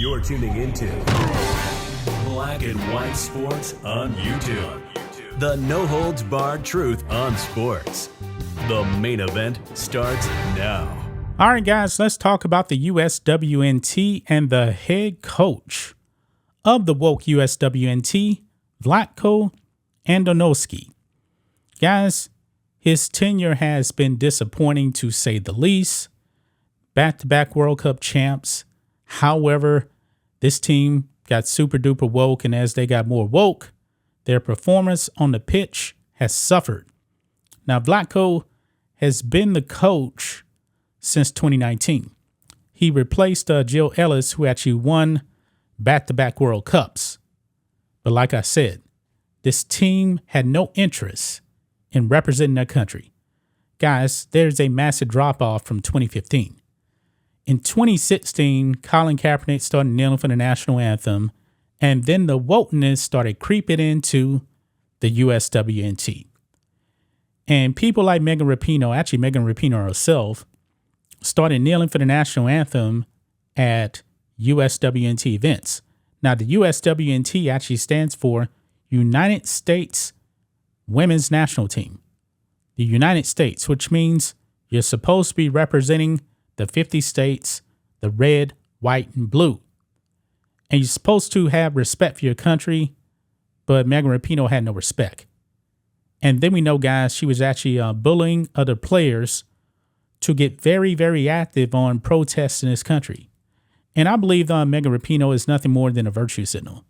You're tuning into Black and White Sports on YouTube. The no-holds-barred truth on sports. The main event starts now. All right, guys, let's talk about the USWNT and the head coach of the woke USWNT, Vlatko Andonovski. Guys, his tenure has been disappointing to say the least. Back-to-back World Cup champs. However, this team got super duper woke, and as they got more woke, their performance on the pitch has suffered. Now, Vlatko has been the coach since 2019. He replaced Jill Ellis, who actually won back-to-back World Cups. But like I said, this team had no interest in representing their country. Guys, there's a massive drop-off from 2015. In 2016, Colin Kaepernick started kneeling for the national anthem, and then the wokeness started creeping into the USWNT. And people like Megan Rapinoe, actually Megan Rapinoe herself, started kneeling for the national anthem at USWNT events. Now, the USWNT actually stands for United States Women's National Team. The United States, which means you're supposed to be representing the 50 states, the red, white, and blue. And you're supposed to have respect for your country, but Megan Rapinoe had no respect. And then we know, guys, she was actually bullying other players to get very, very active on protests in this country. And I believe Megan Rapinoe is nothing more than a virtue signal.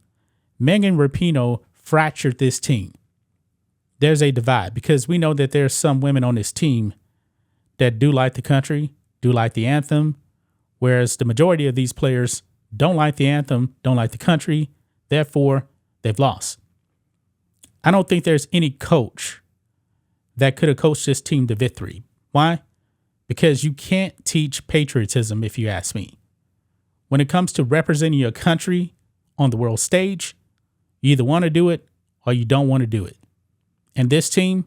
Megan Rapinoe fractured this team. There's a divide because we know that there's some women on this team that do like the country, do like the anthem, whereas the majority of these players don't like the anthem, don't like the country, therefore they've lost. I don't think there's any coach that could have coached this team to victory. Why? Because you can't teach patriotism, if you ask me. When it comes to representing your country on the world stage, you either want to do it or you don't want to do it. And this team,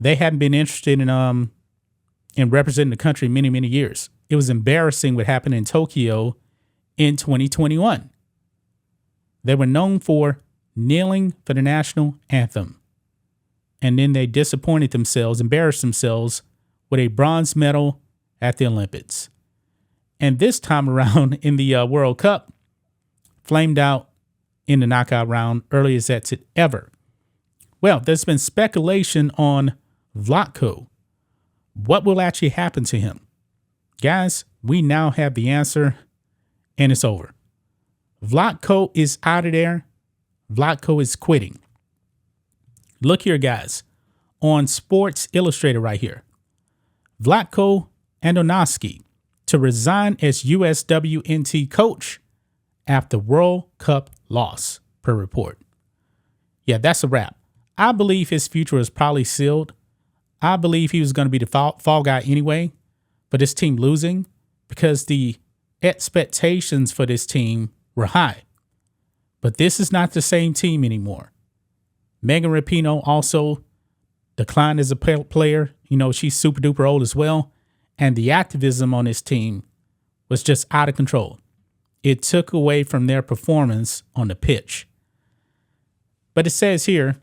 they haven't been interested in representing the country many, many years. It was embarrassing what happened in Tokyo in 2021. They were known for kneeling for the national anthem. And then they disappointed themselves, embarrassed themselves with a bronze medal at the Olympics. And this time around in the World Cup, flamed out in the knockout round, earliest exit ever. Well, there's been speculation on Vlatko. What will actually happen to him? Guys, we now have the answer, and it's over. Vlatko is out of there. Vlatko is quitting. Look here, guys, on Sports Illustrated right here. Vlatko Andonovski to resign as USWNT coach after World Cup loss, per report. Yeah, that's a wrap. I believe his future is probably sealed. I believe he was going to be the fall guy anyway, but this team losing because the expectations for this team were high. But this is not the same team anymore. Megan Rapinoe also declined as a player. You know, she's super duper old as well. And the activism on this team was just out of control. It took away from their performance on the pitch. But it says here,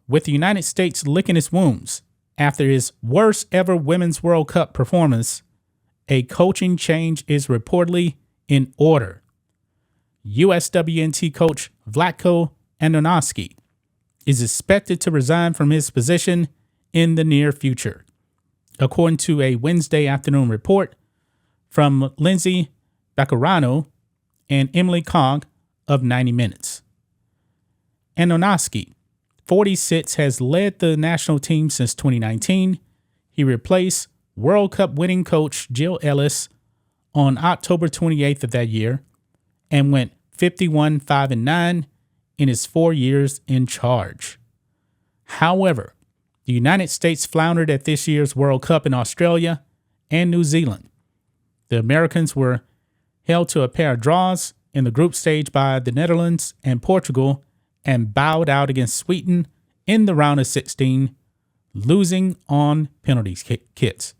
with the United States licking its wounds, after his worst ever Women's World Cup performance, a coaching change is reportedly in order. USWNT coach Vlatko Andonovski is expected to resign from his position in the near future, according to a Wednesday afternoon report from Lindsay Baccarano and Emily Cogg of 90 Minutes. Andonovski, 46, has led the national team since 2019. He replaced World Cup winning coach Jill Ellis on October 28th of that year and went 51-5-9 in his 4 years in charge. However, the United States floundered at this year's World Cup in Australia and New Zealand. The Americans were held to a pair of draws in the group stage by the Netherlands and Portugal and bowed out against Sweden in the round of 16, losing on penalty kicks.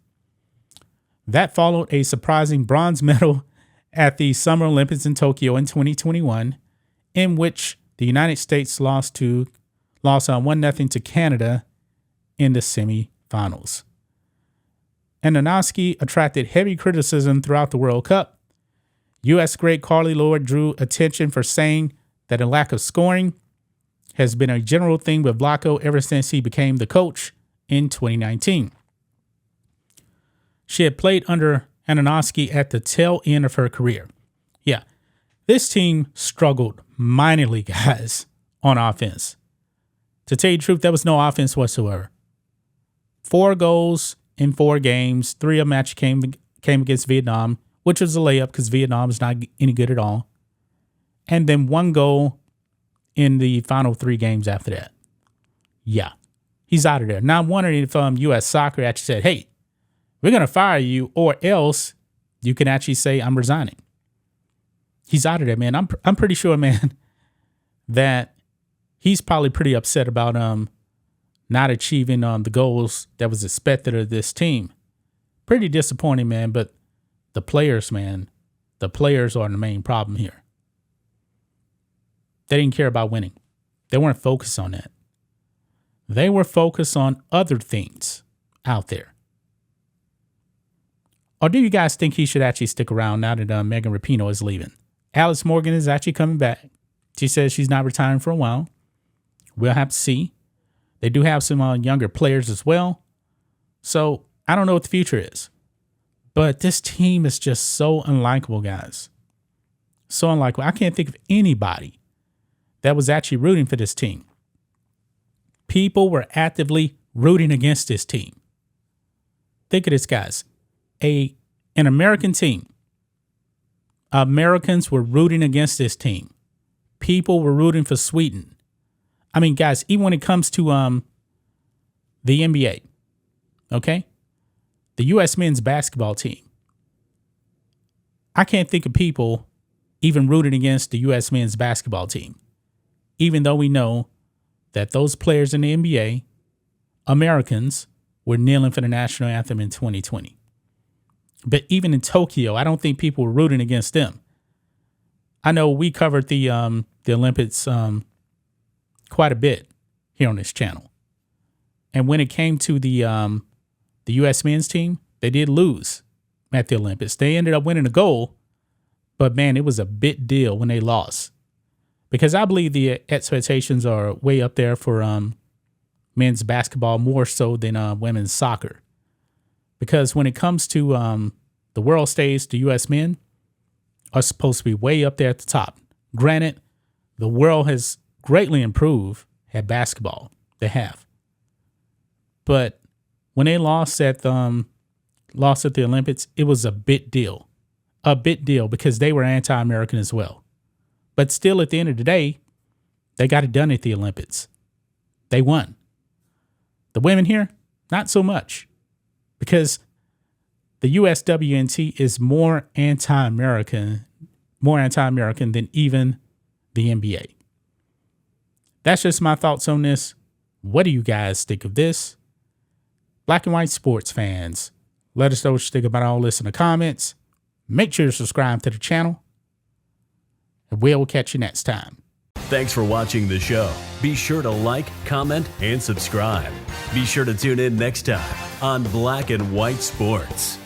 That followed a surprising bronze medal at the Summer Olympics in Tokyo in 2021, in which the United States lost 1-0 to Canada in the semifinals. Andonovski attracted heavy criticism throughout the World Cup. U.S. great Carli Lloyd drew attention for saying that a lack of scoring has been a general thing with Vlatko ever since he became the coach in 2019. She had played under Andonovski at the tail end of her career. Yeah, this team struggled minorly, guys, on offense. To tell you the truth, there was no offense whatsoever. 4 goals in 4 games. 3 of them actually came against Vietnam, which was a layup because Vietnam is not any good at all. And then 1 goal in the final 3 games after that. Yeah, he's out of there. Now I'm wondering if U.S. Soccer actually said, hey, we're going to fire you, or else you can actually say I'm resigning. He's out of there, man. I'm pretty sure, man, that he's probably pretty upset about not achieving the goals that was expected of this team. Pretty disappointing, man. But the players, man, the players are the main problem here. They didn't care about winning. They weren't focused on that. They were focused on other things out there. Or do you guys think he should actually stick around now that Megan Rapinoe is leaving? Alex Morgan is actually coming back. She says she's not retiring for a while. We'll have to see. They do have some younger players as well. So I don't know what the future is. But this team is just so unlikable, guys. So unlikable. I can't think of anybody that was actually rooting for this team. People were actively rooting against this team. Think of this, guys. An American team. Americans were rooting against this team. People were rooting for Sweden. I mean, guys, even when it comes to the NBA, okay? The U.S. men's basketball team. I can't think of people even rooting against the U.S. men's basketball team, even though we know that those players in the NBA, Americans, were kneeling for the national anthem in 2020. But even in Tokyo, I don't think people were rooting against them. I know we covered the Olympics quite a bit here on this channel. And when it came to the U.S. men's team, they did lose at the Olympics. They ended up winning a gold, but man, it was a big deal when they lost. Because I believe the expectations are way up there for men's basketball more so than women's soccer. Because when it comes to the world stage, the U.S. men are supposed to be way up there at the top. Granted, the world has greatly improved at basketball. They have. But when they lost at the Olympics, it was a big deal. A big deal because they were anti-American as well. But still, at the end of the day, they got it done at the Olympics. They won. The women here, not so much. Because the USWNT is more anti-American than even the NBA. That's just my thoughts on this. What do you guys think of this? Black and white sports fans, let us know what you think about all this in the comments. Make sure to subscribe to the channel. And we'll catch you next time. Thanks for watching the show. Be sure to like, comment, and subscribe. Be sure to tune in next time on Black and White Sports.